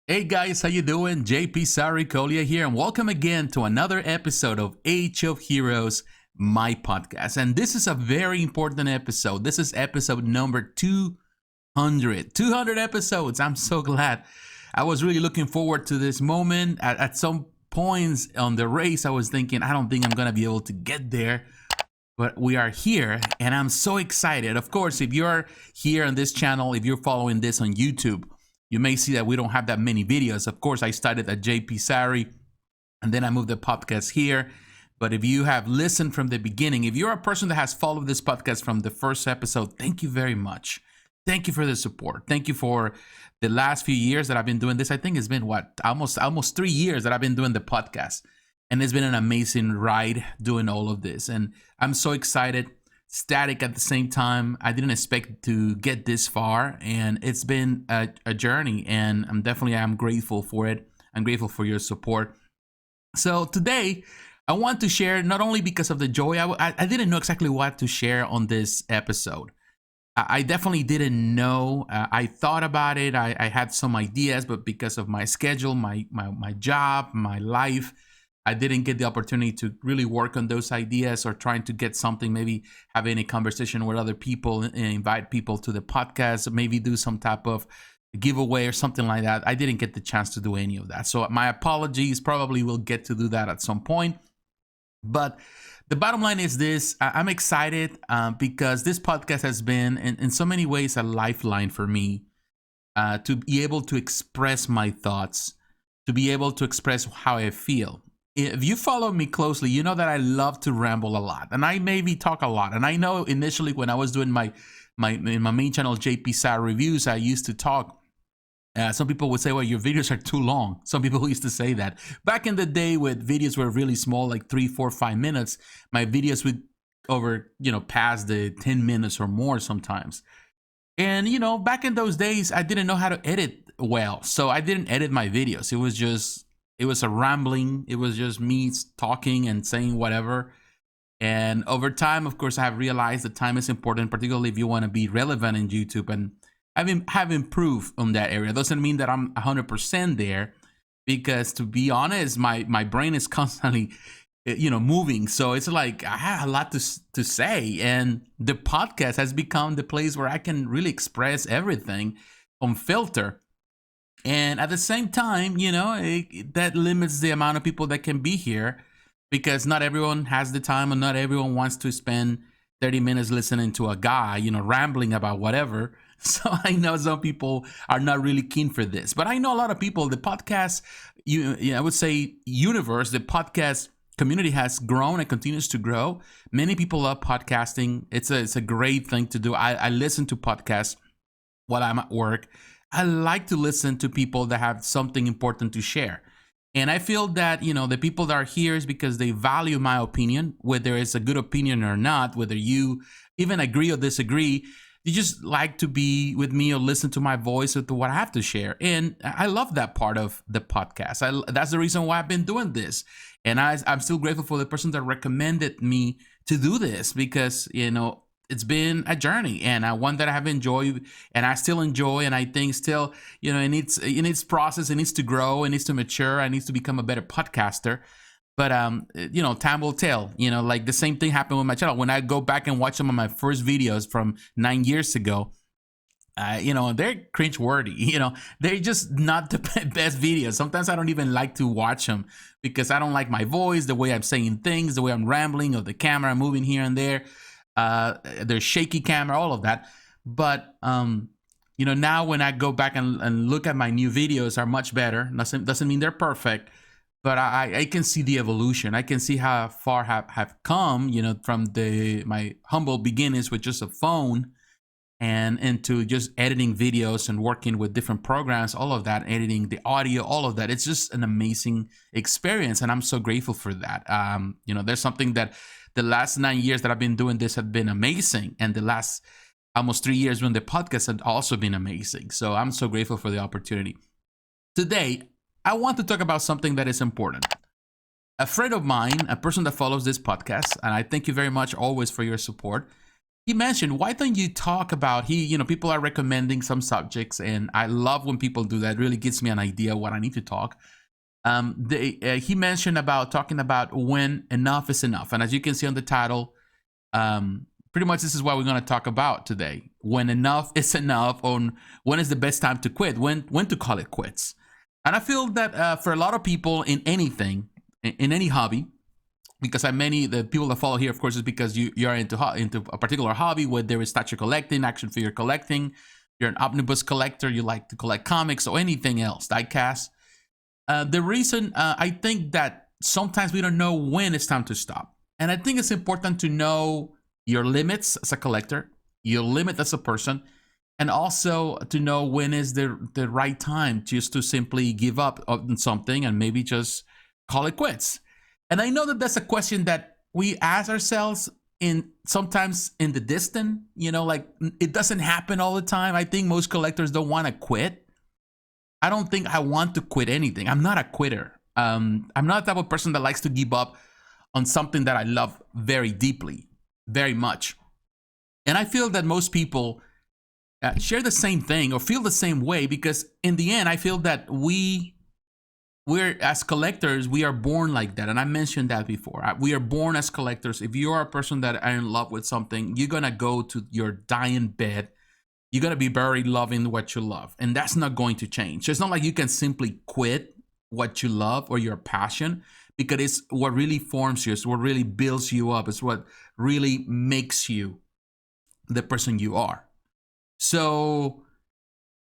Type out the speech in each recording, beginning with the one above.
Hey guys, how you doing? JP Sarricolea here, and welcome again to another episode of Age of Heroes, my podcast. And this is a very important episode. This is episode number 200. 200 episodes. I'm so glad. I was really looking forward to this moment. At some points on the race, I was thinking, I don't think I'm going to be able to get there. But we are here, and I'm so excited. Of course, if you're here on this channel, if you're following this on YouTube, you may see that we don't have that many videos. Of course, I started at JP Sarri, and then I moved the podcast here. But if you have listened from the beginning, if you're a person that has followed this podcast from the first episode, thank you very much. Thank you for the support. Thank you for the last few years that I've been doing this. I think it's been almost 3 years that I've been doing the podcast. And it's been an amazing ride doing all of this. And I'm so excited, static at the same time. I didn't expect to get this far, and it's been a journey, and I'm grateful for it. I'm grateful for your support. So today I want to share, not only because of the joy, I didn't know exactly what to share on this episode. I definitely didn't know. I thought about it. I had some ideas, but because of my schedule, my job, my life, I didn't get the opportunity to really work on those ideas or trying to get something, maybe having a conversation with other people, invite people to the podcast, maybe do some type of giveaway or something like that. I didn't get the chance to do any of that. So my apologies. Probably will get to do that at some point. But the bottom line is this. I'm excited because this podcast has been in so many ways a lifeline for me to be able to express my thoughts, to be able to express how I feel. If you follow me closely, you know that I love to ramble a lot, and I maybe talk a lot. And I know initially when I was doing my main channel, JP Sar Reviews, I used to talk. Some people would say, well, your videos are too long. Some people used to say that. Back in the day when videos were really small, like 3, 4, 5 minutes, my videos would pass the 10 minutes or more sometimes. And, back in those days, I didn't know how to edit well. So I didn't edit my videos. It was a rambling. It was just me talking and saying whatever. And over time, of course, I have realized that time is important, particularly if you want to be relevant in YouTube. And have improved on that area. Doesn't mean that I'm 100% there, because to be honest, my brain is constantly, moving. So it's like I have a lot to say. And the podcast has become the place where I can really express everything unfiltered. And at the same time, that limits the amount of people that can be here, because not everyone has the time and not everyone wants to spend 30 minutes listening to a guy, rambling about whatever. So I know some people are not really keen for this, but I know a lot of people. The podcast, I would say, universe, the podcast community has grown and continues to grow. Many people love podcasting. It's a great thing to do. I listen to podcasts while I'm at work. I like to listen to people that have something important to share. And I feel that, the people that are here is because they value my opinion, whether it's a good opinion or not, whether you even agree or disagree. You just like to be with me or listen to my voice or to what I have to share. And I love that part of the podcast. That's the reason why I've been doing this. And I'm still grateful for the person that recommended me to do this, because, it's been a journey, and one that I have enjoyed, and I still enjoy. And I think still, in its process, it needs to grow, it needs to mature, I need to become a better podcaster. But time will tell. Like the same thing happened with my channel. When I go back and watch some of my first videos from 9 years ago, they're cringe-worthy. They're just not the best videos. Sometimes I don't even like to watch them because I don't like my voice, the way I'm saying things, the way I'm rambling, or the camera moving here and there. There's shaky camera, all of that. But now when I go back and look at my new videos, are much better. Doesn't mean they're perfect, but I can see the evolution. I can see how far have come, from my humble beginnings with just a phone and into just editing videos and working with different programs, all of that, editing the audio, all of that. It's just an amazing experience, and I'm so grateful for that. There's something that the last 9 years that I've been doing this have been amazing, and the last almost 3 years when the podcast had also been amazing. So I'm so grateful for the opportunity. Today, I want to talk about something that is important. A friend of mine, a person that follows this podcast, and I thank you very much always for your support, he mentioned, why don't you talk about, people are recommending some subjects, and I love when people do that. It really gives me an idea what I need to talk. He mentioned about talking about when enough is enough. And as you can see on the title, pretty much this is what we're going to talk about today. When enough is enough, on when is the best time to quit, when to call it quits. And I feel that for a lot of people in anything, in any hobby, because the people that follow here, of course, is because you're into a particular hobby, whether there is statue collecting, action figure collecting, you're an omnibus collector, you like to collect comics or anything else, diecast. The reason I think that sometimes we don't know when it's time to stop. And I think it's important to know your limits as a collector, your limit as a person, and also to know when is the right time just to simply give up on something and maybe just call it quits. And I know that that's a question that we ask ourselves sometimes in the distant, like it doesn't happen all the time. I think most collectors don't want to quit. I don't think I want to quit anything. I'm not a quitter. I'm not the type of person that likes to give up on something that I love very deeply, very much. And I feel that most people share the same thing or feel the same way, because in the end, I feel that we're as collectors, we are born like that. And I mentioned that before. We are born as collectors. If you are a person that are in love with something, you're going to go to your dying bed. You're going to be very loving what you love. And that's not going to change. So it's not like you can simply quit what you love or your passion, because it's what really forms you. It's what really builds you up. It's what really makes you the person you are. So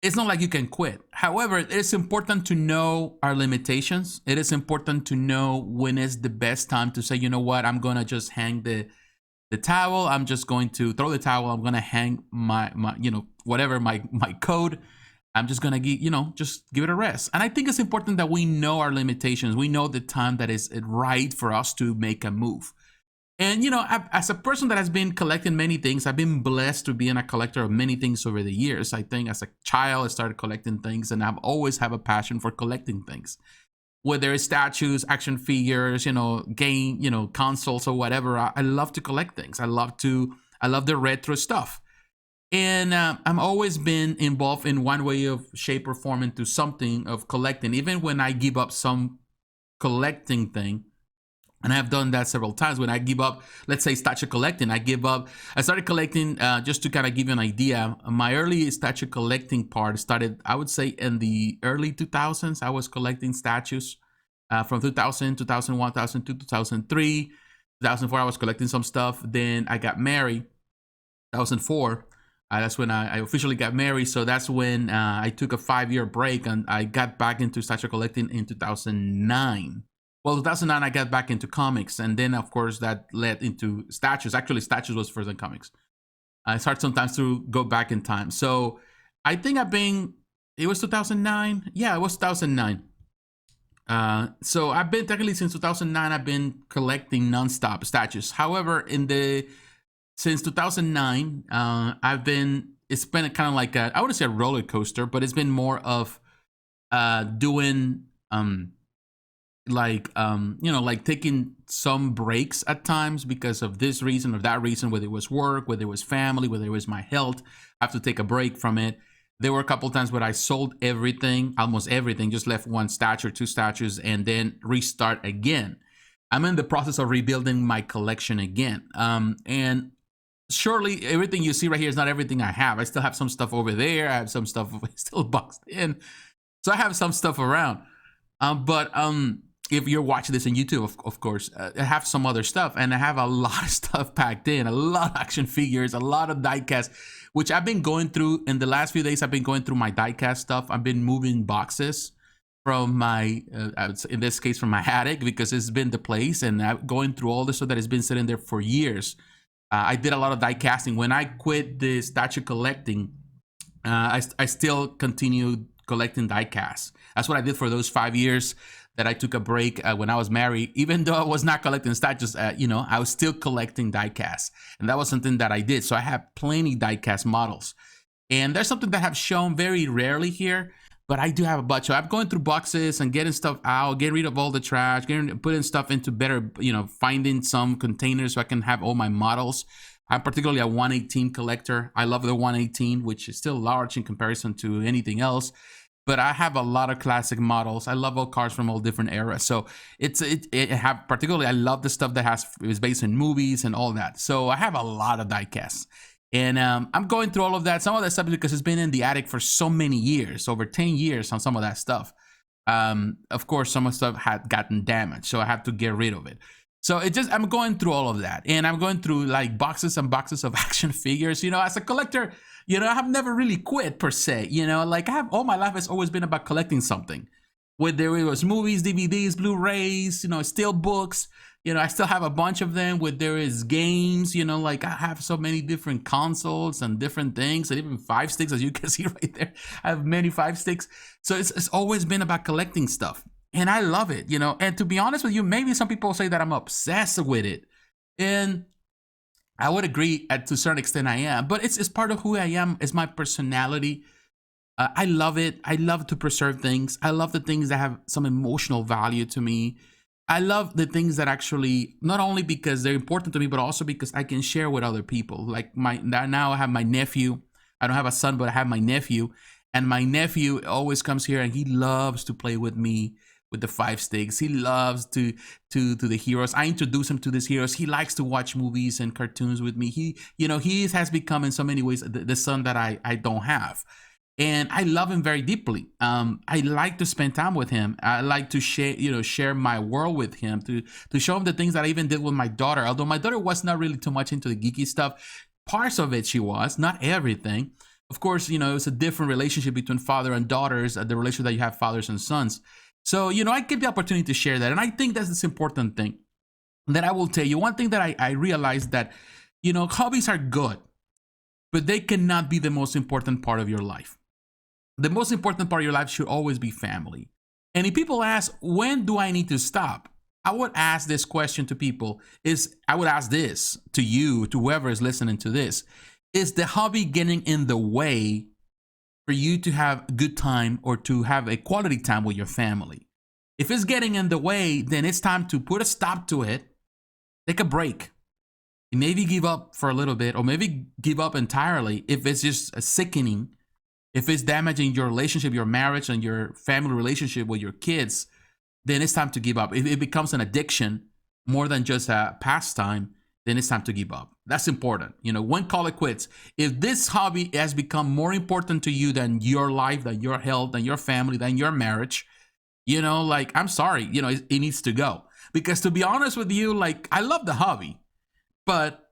it's not like you can quit. However, it is important to know our limitations. It is important to know when is the best time to say, you know what, I'm going to just hang the towel. I'm just going to throw the towel. I'm going to hang my whatever, my code. I'm just going to just give it a rest. And I think it's important that we know our limitations. We know the time that is right for us to make a move. And, as a person that has been collecting many things, I've been blessed to be a collector of many things over the years. I think as a child, I started collecting things, and I've always had a passion for collecting things. Whether it's statues, action figures, game, consoles or whatever, I love to collect things. I love the retro stuff. And I've always been involved in one way of shape or form into something of collecting, even when I give up some collecting thing. And I've done that several times. When I give up, let's say statue collecting, I started collecting, just to kind of give you an idea, my early statue collecting part started, I would say, in the early 2000s. I was collecting statues from 2000, 2001, 2002, 2003, 2004. I was collecting some stuff. Then I got married, 2004. That's when I officially got married. So that's when I took a 5-year break, and I got back into statue collecting in 2009. Well, 2009, I got back into comics, and then, of course, that led into statues. Actually, statues was first than comics. It's hard sometimes to go back in time. So I think it was 2009? Yeah, it was 2009. So I've been, technically, since 2009, I've been collecting nonstop statues. However, since 2009, it's been kind of like I wouldn't say a roller coaster, but it's been more of doing... like taking some breaks at times because of this reason or that reason, whether it was work, whether it was family, whether it was my health. I have to take a break from it. There were a couple times where I sold everything, almost everything, just left one statue or two statues, and then restart again. I'm in the process of rebuilding my collection again. And surely everything you see right here is not everything I have. I still have some stuff over there. I have some stuff still boxed in. So I have some stuff around. But if you're watching this on YouTube, of course, I have some other stuff, and I have a lot of stuff packed in, a lot of action figures, a lot of diecast, which I've been going through in the last few days. I've been going through my diecast stuff. I've been moving boxes from my, in this case, from my attic, because it's been the place, and I'm going through all the stuff that has been sitting there for years. I did a lot of diecasting. When I quit the statue collecting, I still continued collecting diecasts. That's what I did for those 5 years that I took a break when I was married. Even though I was not collecting statues, I was still collecting diecasts. And that was something that I did. So I have plenty diecast models. And there's something that I have shown very rarely here. but I do have a bunch. So I'm going through boxes and getting stuff out, getting rid of all the trash, putting stuff into better, finding some containers so I can have all my models. I'm particularly a 118 collector. I love the 118, which is still large in comparison to anything else. But I have a lot of classic models. I love all cars from all different eras. So particularly I love the stuff that is based in movies and all that. So I have a lot of diecasts. And I'm going through all of that. Some of that stuff because it's been in the attic for so many years, over 10 years on some of that stuff. Of course, some of the stuff had gotten damaged, so I had to get rid of it. So I'm going through all of that. And I'm going through like boxes and boxes of action figures. As a collector, I have never really quit per se. Like I have all my life has always been about collecting something. Whether it was movies, DVDs, Blu-rays, steel books. I still have a bunch of them. Where there is games, like I have so many different consoles and different things, and even 5 sticks, as you can see right there. I have many 5 sticks. So it's always been about collecting stuff. And I love it, And to be honest with you, maybe some people say that I'm obsessed with it. And I would agree to a certain extent I am. But it's part of who I am. It's my personality. I love it. I love to preserve things. I love the things that have some emotional value to me. I love the things that actually, not only because they're important to me, but also because I can share with other people. Like now I have my nephew. I don't have a son, but I have my nephew. And my nephew always comes here and he loves to play with me with the 5 sticks. He loves to the heroes. I introduce him to these heroes. He likes to watch movies and cartoons with me. He has become in so many ways the son that I don't have. And I love him very deeply. I like to spend time with him. I like to share my world with him, to show him the things that I even did with my daughter. Although my daughter was not really too much into the geeky stuff. Parts of it she was, not everything. Of course, it's a different relationship between father and daughters, the relationship that you have fathers and sons. So, I get the opportunity to share that. And I think that's this important thing that I will tell you. One thing that I realized that, hobbies are good, but they cannot be the most important part of your life. The most important part of your life should always be family. And if people ask, when do I need to stop? I would ask this question to people I would ask this to you, to whoever is listening to this. Is the hobby getting in the way for you to have a good time or to have a quality time with your family? If it's getting in the way, then it's time to put a stop to it, take a break, and maybe give up for a little bit, or maybe give up entirely if it's just sickening. If it's damaging your relationship, your marriage, and your family relationship with your kids, then it's time to give up. If it becomes an addiction more than just a pastime, then it's time to give up. That's important. When call it quits. If this hobby has become more important to you than your life, than your health, than your family, than your marriage, I'm sorry, it needs to go. Because to be honest with you, I love the hobby, but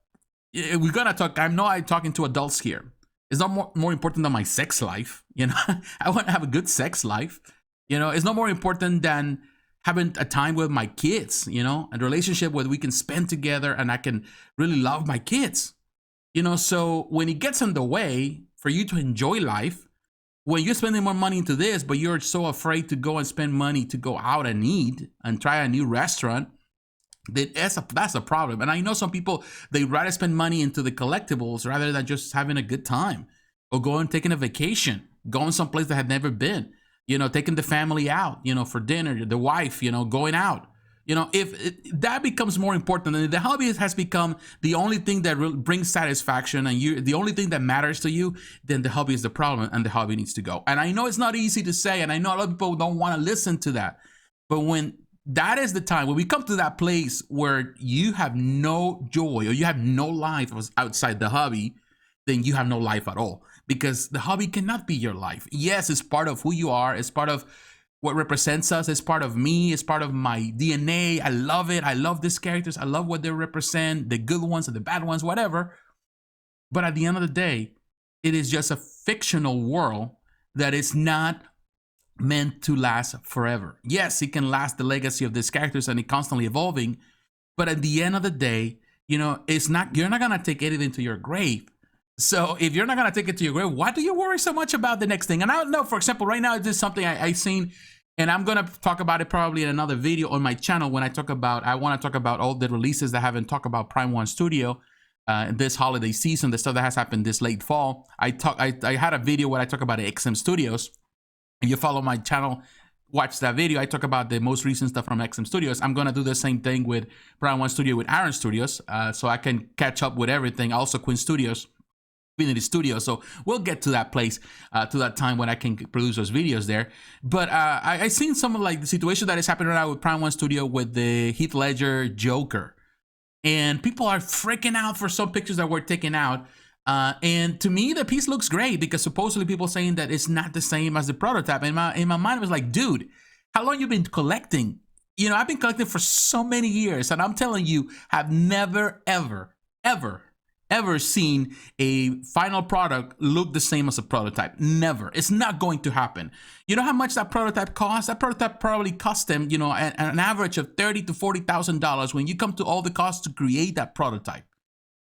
we're going to talk, I'm talking to adults here. It's not more important than my sex life. I want to have a good sex life. It's not more important than having a time with my kids, a relationship where we can spend together and I can really love my kids. So when it gets in the way for you to enjoy life, when you're spending more money into this, but you're so afraid to go and spend money to go out and eat and try a new restaurant, that's a problem. And I know some people, they'd rather spend money into the collectibles rather than just having a good time or going, taking a vacation, going someplace that had never been, taking the family out, for dinner, the wife, going out. If that becomes more important, and the hobby has become the only thing that brings satisfaction and the only thing that matters to you, then the hobby is the problem and the hobby needs to go. And I know it's not easy to say, and I know a lot of people don't want to listen to that. But when that is the time when we come to that place where you have no joy or you have no life outside the hobby, then you have no life at all, because the hobby cannot be your life. Yes, it's part of who you are. It's part of what represents us. It's part of me. It's part of my DNA. I love it. I love these characters. I love what they represent, the good ones and the bad ones, whatever. But at the end of the day, it is just a fictional world that is not meant to last forever. Yes, it can last the legacy of these characters and it constantly evolving, but at the end of the day, it's not, you're not gonna take anything to your grave. So if you're not gonna take it to your grave, why do you worry so much about the next thing? And I don't know, for example, right now, this is something I've seen, and I'm gonna talk about it probably in another video on my channel when I want to talk about all the releases that I haven't talked about Prime One Studio this holiday season, the stuff that has happened this late fall. I had a video where I talk about XM Studios. If you follow my channel, watch that video. I talk about the most recent stuff from XM Studios. I'm gonna do the same thing with Brown One Studio with Iron Studios, so I can catch up with everything. Also, Queen Studios, Infinity Studio. So we'll get to that place, to that time when I can produce those videos there. But I seen some of like the situation that is happening right now with Prime One Studio with the Heath Ledger Joker, and people are freaking out for some pictures that were taken out. And to me, the piece looks great because supposedly people saying that it's not the same as the prototype. In my mind, I was like, dude, how long you been collecting? You know, I've been collecting for so many years, and I'm telling you, I've never, ever seen a final product look the same as a prototype. Never. It's not going to happen. You know how much that prototype costs? That prototype probably cost them, you know, an average of $30,000 to $40,000 when you come to all the costs to create that prototype.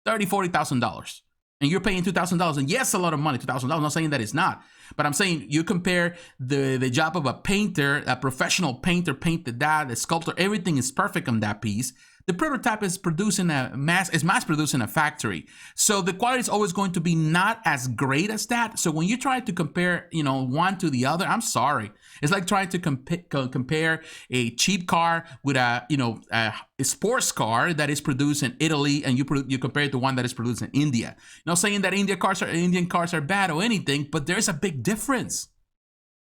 $30,000 to $40,000. And you're paying $2,000, and yes, a lot of money, $2,000. I'm not saying that it's not, but I'm saying you compare the job of a painter, a professional painter painted that, the sculptor, everything is perfect on that piece. The prototype is mass produced in a factory, so the quality is always going to be not as great as that. So when you try to compare, you know, one to the other, I'm sorry, it's like trying to compare a cheap car with a, you know, a sports car that is produced in Italy, and you compare it to one that is produced in India. Not saying that Indian cars are bad or anything, but there's a big difference.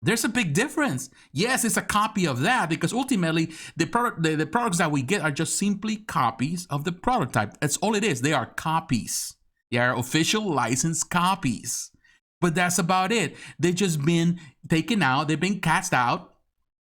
There's a big difference. Yes, it's a copy of that because ultimately the products that we get are just simply copies of the prototype. That's all it is. They are copies. They are official licensed copies. But that's about it. They've just been taken out. They've been cast out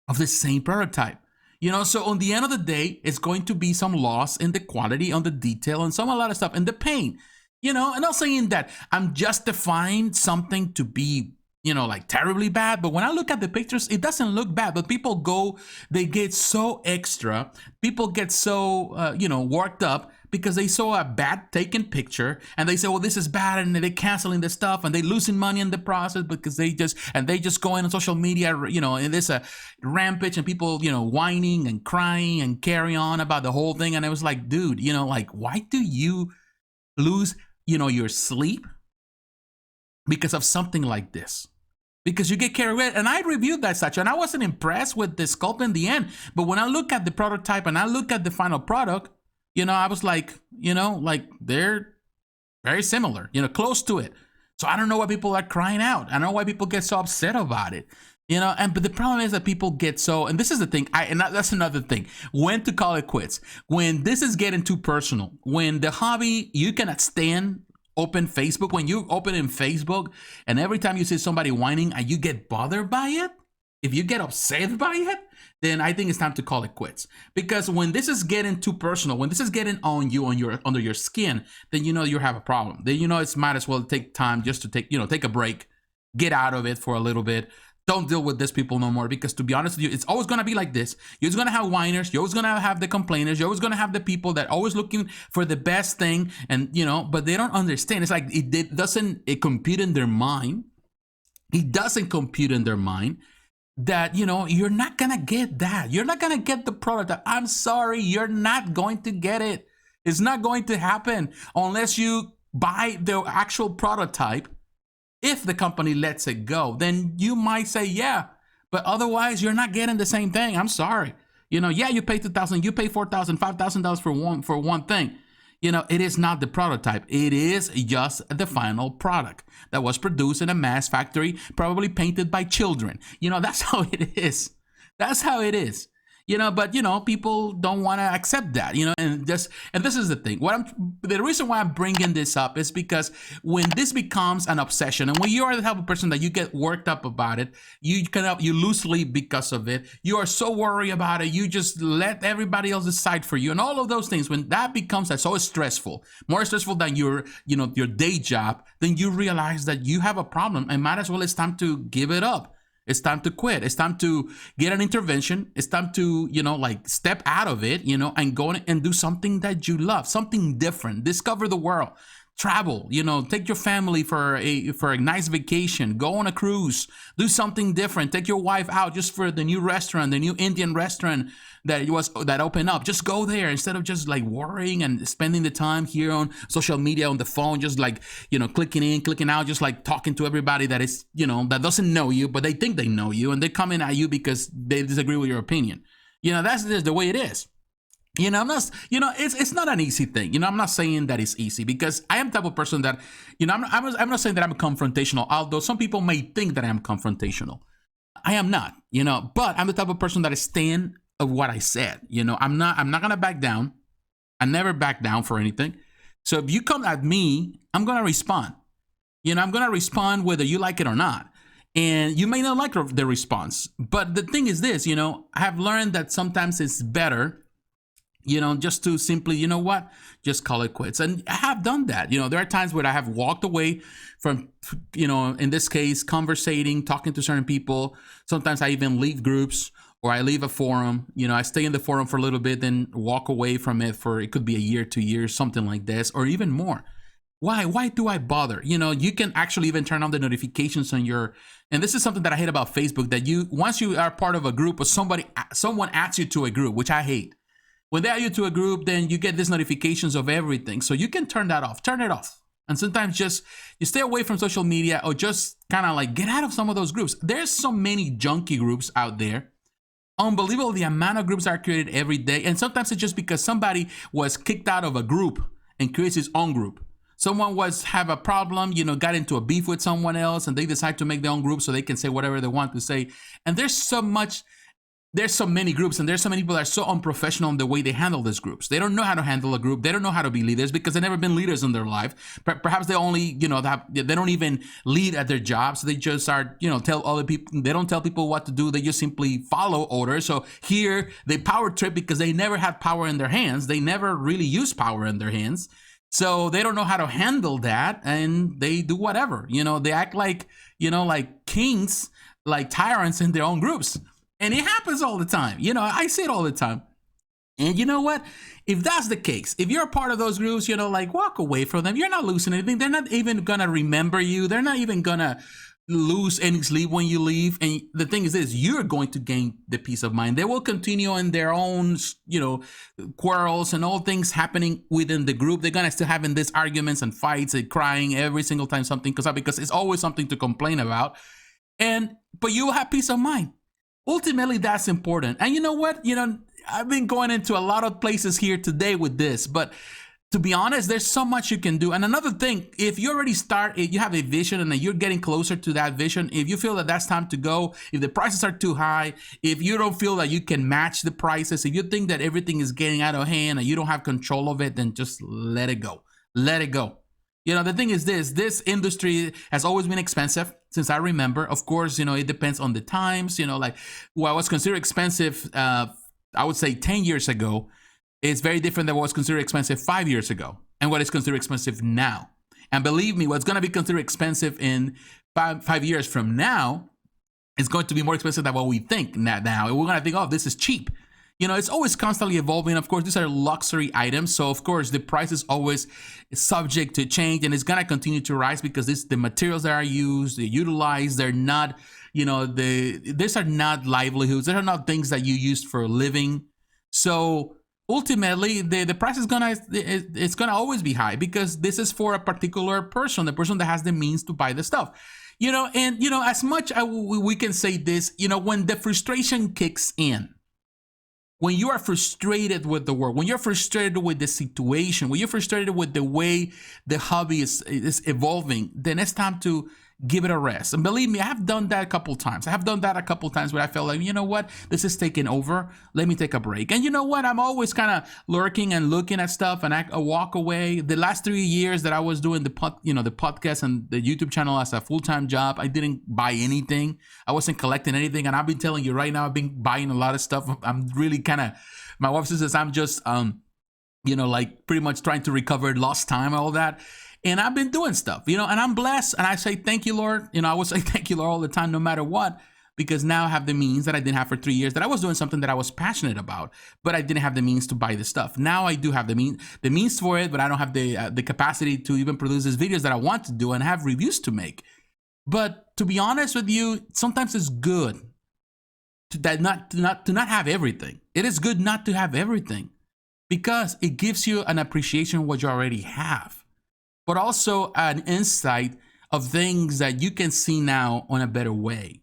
of the same prototype. You know, so on the end of the day, it's going to be some loss in the quality, on the detail, and a lot of stuff in the paint. You know, I'm not saying that I'm justifying something to be, you know, like terribly bad, but when I look at the pictures, it doesn't look bad. But people they get so extra. People get so, you know, worked up because they saw a bad taken picture and they say, well, this is bad, and they're canceling the stuff and they losing money in the process because they just go in on social media, you know, and there's a rampage and people, you know, whining and crying and carry on about the whole thing. And I was like, dude, you know, like, why do you lose, you know, your sleep because of something like this? Because you get carried away. And I reviewed that such, and I wasn't impressed with the sculpt in the end. But when I look at the prototype and I look at the final product, you know, I was like, you know, like they're very similar, you know, close to it. So I don't know why people are crying out. I don't know why people get so upset about it. You know, but the problem is that people get so, and this is the thing, that's another thing, when to call it quits. When this is getting too personal, when the hobby, you cannot stand open Facebook, when you open in Facebook and every time you see somebody whining and you get bothered by it, if you get upset by it, then I think it's time to call it quits. Because when this is getting too personal, when this is getting on you, under your skin, then you know you have a problem. Then you know it's might as well take time just to take a break, get out of it for a little bit. Don't deal with these people no more, because to be honest with you, it's always going to be like this. You're always going to have whiners. You're always going to have the complainers. You're always going to have the people that are always looking for the best thing, and you know, but they don't understand. It's like it doesn't compute in their mind. It doesn't compute in their mind that, you know, you're not going to get that. You're not going to get the product. I'm sorry, you're not going to get it. It's not going to happen unless you buy the actual prototype. If the company lets it go, then you might say, yeah, but otherwise you're not getting the same thing. I'm sorry. You know, yeah, you pay $2,000, you pay $4,000, $5,000 for one thing. You know, it is not the prototype. It is just the final product that was produced in a mass factory, probably painted by children. You know, that's how it is. That's how it is. You know, but you know, people don't want to accept that, you know, and this is the thing. The reason why I'm bringing this up is because when this becomes an obsession, and when you are the type of person that you get worked up about it, you lose sleep because of it. You are so worried about it. You just let everybody else decide for you, and all of those things. When that becomes so stressful, more stressful than your day job, then you realize that you have a problem, and might as well it's time to give it up. It's time to quit. It's time to get an intervention. It's time to, you know, like step out of it, you know, and go and do something that you love, something different. Discover the world. travel, take your family for a nice vacation, go on a cruise, do something different, take your wife out just for the new restaurant, the new Indian restaurant that opened up. Just go there instead of just like worrying and spending the time here on social media, on the phone, just like, clicking in, clicking out, just like talking to everybody that is, that doesn't know you, but they think they know you, and they're coming at you because they disagree with your opinion. That's just the way it is. I'm not, it's not an easy thing. I'm not saying that it's easy, because I am the type of person that, I'm not saying that I'm confrontational, although some people may think that I am confrontational. I am not, but I'm the type of person that I stand of what I said. I'm not going to back down. I never back down for anything. So if you come at me, I'm going to respond. I'm going to respond whether you like it or not. And you may not like the response. But the thing is this, I have learned that sometimes it's better, just to simply, just call it quits. And I have done that. There are times where I have walked away from, in this case, conversating, talking to certain people. Sometimes I even leave groups, or I leave a forum. I stay in the forum for a little bit, then walk away from it for, it could be a year, 2 years, something like this, or even more. Why do I bother? You can actually even turn on the notifications on your, and this is something that I hate about Facebook, that once you are part of a group, or someone adds you to a group, which I hate. When they add you to a group, then you get these notifications of everything. So you can turn that off, turn it off. And sometimes just, you stay away from social media, or just kind of like get out of some of those groups. There's so many junky groups out there. Unbelievable the amount of groups are created every day. And sometimes it's just because somebody was kicked out of a group and creates his own group. Someone have a problem, got into a beef with someone else, and they decide to make their own group so they can say whatever they want to say. And there's so many groups, and there's so many people that are so unprofessional in the way they handle these groups. They don't know how to handle a group. They don't know how to be leaders, because they've never been leaders in their life. Perhaps they only, they don't even lead at their jobs. They just are, tell other people. They don't tell people what to do. They just simply follow orders. So here they power trip because they never had power in their hands. They never really used power in their hands. So they don't know how to handle that, and they do whatever. They act like, like kings, like tyrants in their own groups. And it happens all the time. I see it all the time. And you know what? If that's the case, if you're a part of those groups, like walk away from them. You're not losing anything. They're not even going to remember you. They're not even going to lose any sleep when you leave. And the thing is this, you're going to gain the peace of mind. They will continue in their own, quarrels and all things happening within the group. They're going to still having these arguments and fights and crying every single time something comes up, because it's always something to complain about. But you will have peace of mind. Ultimately, that's important. And you know what? I've been going into a lot of places here today with this, but to be honest, there's so much you can do. And another thing, if you already you have a vision and you're getting closer to that vision, if you feel that that's time to go, if the prices are too high, if you don't feel that you can match the prices, if you think that everything is getting out of hand and you don't have control of it, then just let it go. Let it go. The thing is this industry has always been expensive since I remember. Of course, it depends on the times, like what was considered expensive, I would say 10 years ago, is very different than what was considered expensive 5 years ago, and what is considered expensive now. And believe me, what's going to be considered expensive in five years from now is going to be more expensive than what we think now. We're going to think, oh, this is cheap. It's always constantly evolving. Of course, these are luxury items. So, of course, the price is always subject to change, and it's going to continue to rise because the materials that are used, they utilize, they're not, these are not livelihoods. These are not things that you use for a living. So, ultimately, the price is it's gonna always be high, because this is for a particular person, the person that has the means to buy the stuff. As much as we can say this, when the frustration kicks in, when you are frustrated with the work, when you're frustrated with the situation, when you're frustrated with the way the hobby is evolving, then it's time to give it a rest. And believe me, I have done that a couple times. Where I felt like, you know what, this is taking over. Let me take a break. And you know what? I'm always kind of lurking and looking at stuff, and I walk away. The last 3 years that I was doing the podcast and the YouTube channel as a full-time job, I didn't buy anything. I wasn't collecting anything. And I've been telling you right now, I've been buying a lot of stuff. I'm really my wife says I'm just, like pretty much trying to recover lost time, all that. And I've been doing stuff, and I'm blessed. And I say, thank you, Lord. I would say thank you, Lord, all the time, no matter what, because now I have the means that I didn't have for 3 years, that I was doing something that I was passionate about, but I didn't have the means to buy the stuff. Now I do have the means for it, but I don't have the capacity to even produce these videos that I want to do and have reviews to make. But to be honest with you, sometimes it's good to not have everything. It is good not to have everything, because it gives you an appreciation of what you already have, but also an insight of things that you can see now on a better way.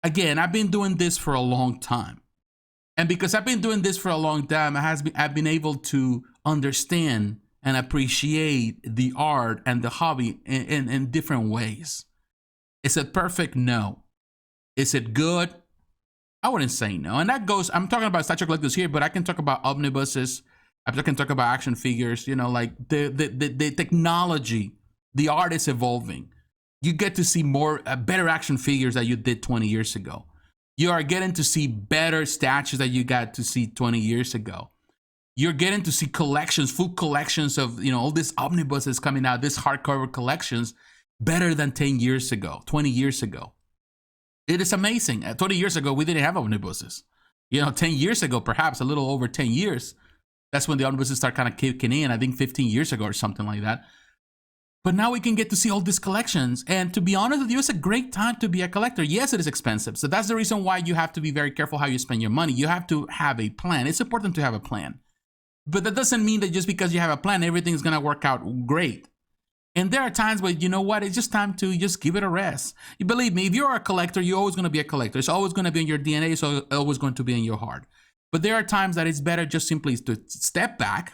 Again, I've been doing this for a long time. And because I've been doing this for a long time, I've been able to understand and appreciate the art and the hobby in different ways. Is it perfect? No. Is it good? I wouldn't say no. And that goes, I'm talking about statue collectors here, but I can talk about omnibuses. I can talk about action figures, like the technology, the art is evolving. You get to see better action figures that you did 20 years ago. You are getting to see better statues that you got to see 20 years ago. You're getting to see collections, full collections of, all these omnibuses coming out, these hardcover collections, better than 10 years ago, 20 years ago. It is amazing. 20 years ago, we didn't have omnibuses. 10 years ago, perhaps a little over 10 years, that's when the omnibuses start kind of kicking in, I think 15 years ago or something like that. But now we can get to see all these collections. And to be honest with you, it's a great time to be a collector. Yes, it is expensive. So that's the reason why you have to be very careful how you spend your money. You have to have a plan. It's important to have a plan. But that doesn't mean that just because you have a plan, everything's going to work out great. And there are times where, it's just time to just give it a rest. You believe me, if you're a collector, you're always going to be a collector. It's always going to be in your DNA. It's always going to be in your heart. But there are times that it's better just simply to step back,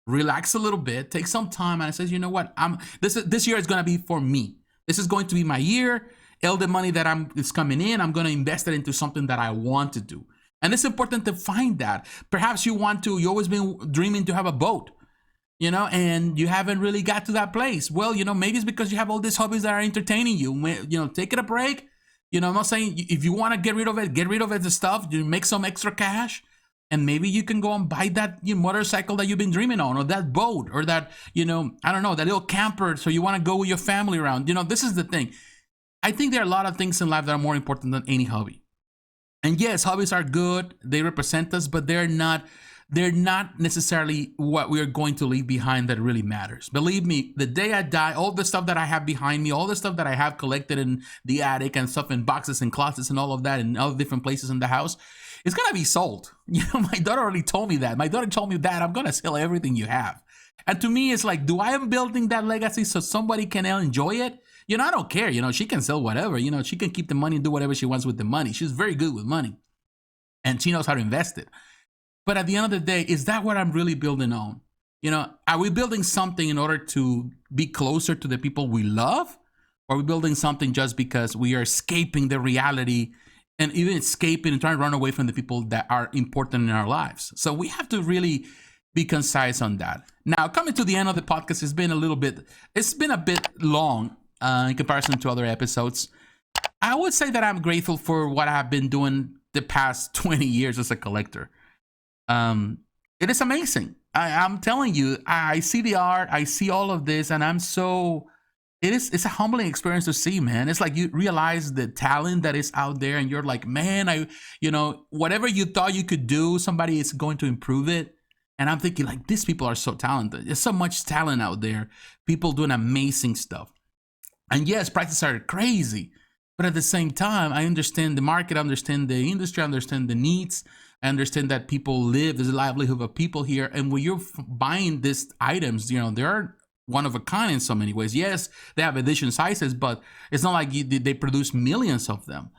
relax a little bit, take some time, and it says, this year is going to be for me. This is going to be my year. All the money that is coming in, I'm going to invest it into something that I want to do. And it's important to find that. Perhaps you always been dreaming to have a boat, and you haven't really got to that place. Well, maybe it's because you have all these hobbies that are entertaining you. Take it a break. I'm not saying if you want to get rid of it, the stuff, you make some extra cash. And maybe you can go and buy that motorcycle that you've been dreaming on, or that boat, or that, I don't know, that little camper. So you want to go with your family around. This is the thing. I think there are a lot of things in life that are more important than any hobby. And yes, hobbies are good. They represent us, but they're not necessarily what we are going to leave behind that really matters. Believe me, the day I die, all the stuff that I have behind me, all the stuff that I have collected in the attic and stuff in boxes and closets and all of that in all different places in the house, it's going to be sold. My daughter already told me that. My daughter told me that I'm going to sell everything you have. And to me, it's like, I am building that legacy so somebody can enjoy it? I don't care. She can sell whatever. She can keep the money and do whatever she wants with the money. She's very good with money. And she knows how to invest it. But at the end of the day, is that what I'm really building on? Are we building something in order to be closer to the people we love? Or are we building something just because we are escaping the reality and even escaping and trying to run away from the people that are important in our lives? So we have to really be concise on that. Now, coming to the end of the podcast, it's been a bit long in comparison to other episodes. I would say that I'm grateful for what I've been doing the past 20 years as a collector. It is amazing. I'm telling you, I see the art, I see all of this, and it's a humbling experience to see, man. It's like you realize the talent that is out there, and you're like, man, whatever you thought you could do, somebody is going to improve it. And I'm thinking, like, these people are so talented. There's so much talent out there. People doing amazing stuff. And yes, prices are crazy. But at the same time, I understand the market, I understand the industry, I understand the needs. I understand that people live, there's a livelihood of people here. And when you're buying these items, they're one of a kind in so many ways. Yes, they have edition sizes, but it's not like they produce millions of them.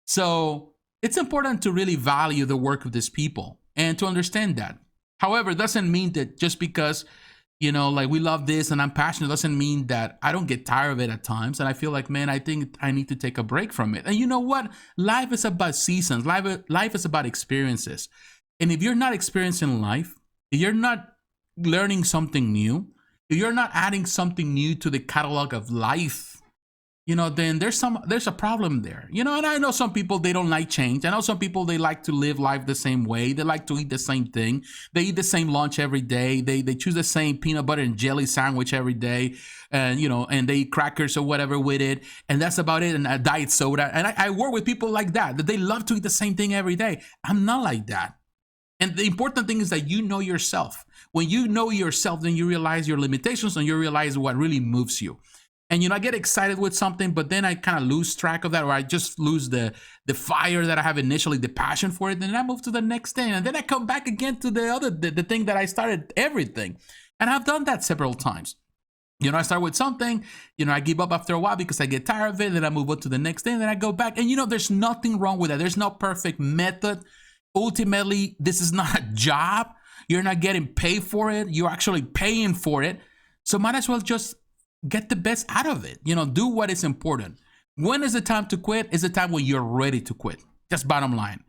So it's important to really value the work of these people and to understand that. However, it doesn't mean that just because, like we love this and I'm passionate, doesn't mean that I don't get tired of it at times. And I feel like, man, I think I need to take a break from it. And you know what? Life is about seasons. Life is about experiences. And if you're not experiencing life, if you're not learning something new, if you're not adding something new to the catalog of life, then there's a problem there. And I know some people, they don't like change. I know some people, they like to live life the same way. They like to eat the same thing. They eat the same lunch every day. They choose the same peanut butter and jelly sandwich every day, and and they eat crackers or whatever with it, and that's about it. And a diet soda. And I work with people like that they love to eat the same thing every day. I'm not like that. And the important thing is that you know yourself. When you know yourself, then you realize your limitations and you realize what really moves you. And I get excited with something, but then I kind of lose track of that, or I just lose the fire that I have initially, the passion for it. Then I move to the next thing, and then I come back again to the thing that I started everything. And I've done that several times. I start with something, I give up after a while because I get tired of it, then I move on to the next thing, then I go back. And there's nothing wrong with that. There's no perfect method. Ultimately, this is not a job. You're not getting paid for it. You're actually paying for it. So might as well just get the best out of it. Do what is important. When is the time to quit? Is the time when you're ready to quit. Just bottom line.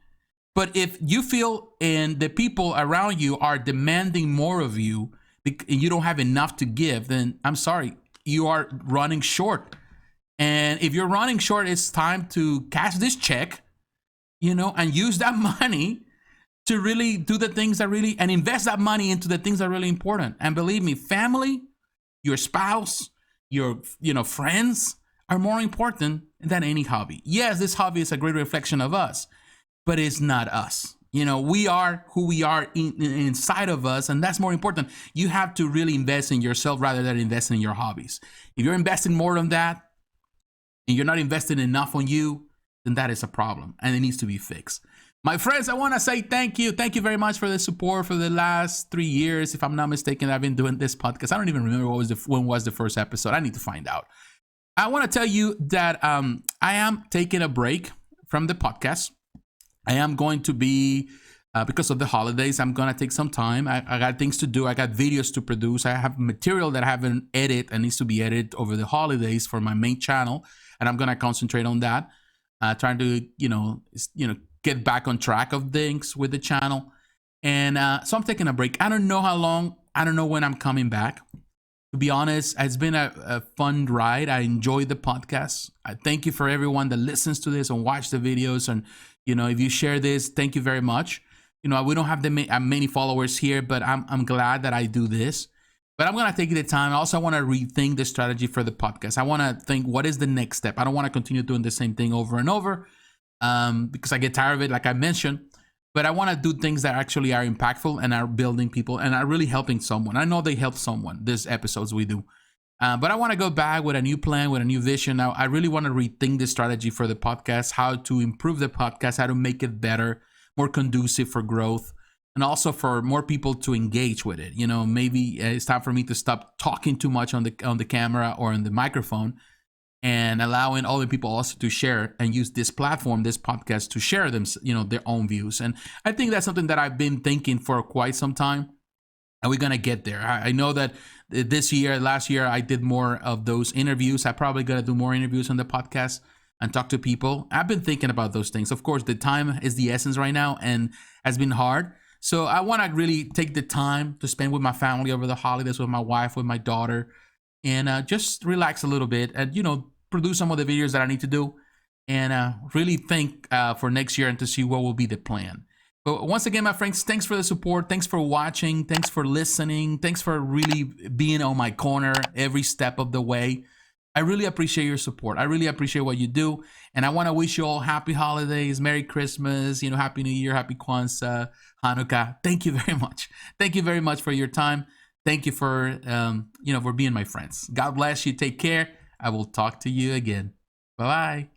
But if you feel and the people around you are demanding more of you and you don't have enough to give, then I'm sorry, you are running short. And if you're running short, it's time to cash this check, and use that money to really do the things that really, and invest that money into the things that are really important. And believe me, family, your spouse, your friends are more important than any hobby. Yes, this hobby is a great reflection of us, but it's not us. We are who we are inside of us, and that's more important. You have to really invest in yourself rather than investing in your hobbies. If you're investing more on that and you're not investing enough on you, then that is a problem and it needs to be fixed. My friends, I want to say thank you. Thank you very much for the support for the last 3 years. If I'm not mistaken, I've been doing this podcast. I don't even remember when was the first episode. I need to find out. I want to tell you that I am taking a break from the podcast. I am going to be, because of the holidays, I'm going to take some time. I got things to do. I got videos to produce. I have material that I haven't edited and needs to be edited over the holidays for my main channel. And I'm going to concentrate on that. Trying to, get back on track of things with the channel. And so I'm taking a break. I don't know how long. I don't know when I'm coming back. To be honest, it's been a fun ride. I enjoyed the podcast. I thank you for everyone that listens to this and watch the videos. And, if you share this, thank you very much. We don't have many followers here, but I'm glad that I do this. But I'm going to take the time. Also, I want to rethink the strategy for the podcast. I want to think, what is the next step? I don't want to continue doing the same thing over and over because I get tired of it, like I mentioned. But I want to do things that actually are impactful and are building people and are really helping someone. I know they help someone, these episodes we do. But I want to go back with a new plan, with a new vision. Now, I really want to rethink the strategy for the podcast, how to improve the podcast, how to make it better, more conducive for growth, and also for more people to engage with it. Maybe it's time for me to stop talking too much on the camera or on the microphone, and allowing other people also to share and use this platform, this podcast, to share them, their own views. And I think that's something that I've been thinking for quite some time, and we're gonna get there. I know that last year, I did more of those interviews. I'm probably gonna do more interviews on the podcast and talk to people. I've been thinking about those things. Of course, the time is the essence right now, and has been hard. So I want to really take the time to spend with my family over the holidays, with my wife, with my daughter, and just relax a little bit and, produce some of the videos that I need to do, and really think for next year and to see what will be the plan. But once again, my friends, thanks for the support. Thanks for watching. Thanks for listening. Thanks for really being on my corner every step of the way. I really appreciate your support. I really appreciate what you do. And I want to wish you all happy holidays, Merry Christmas, Happy New Year, Happy Kwanzaa, Hanukkah. Thank you very much. Thank you very much for your time. Thank you for, for being my friends. God bless you. Take care. I will talk to you again. Bye-bye.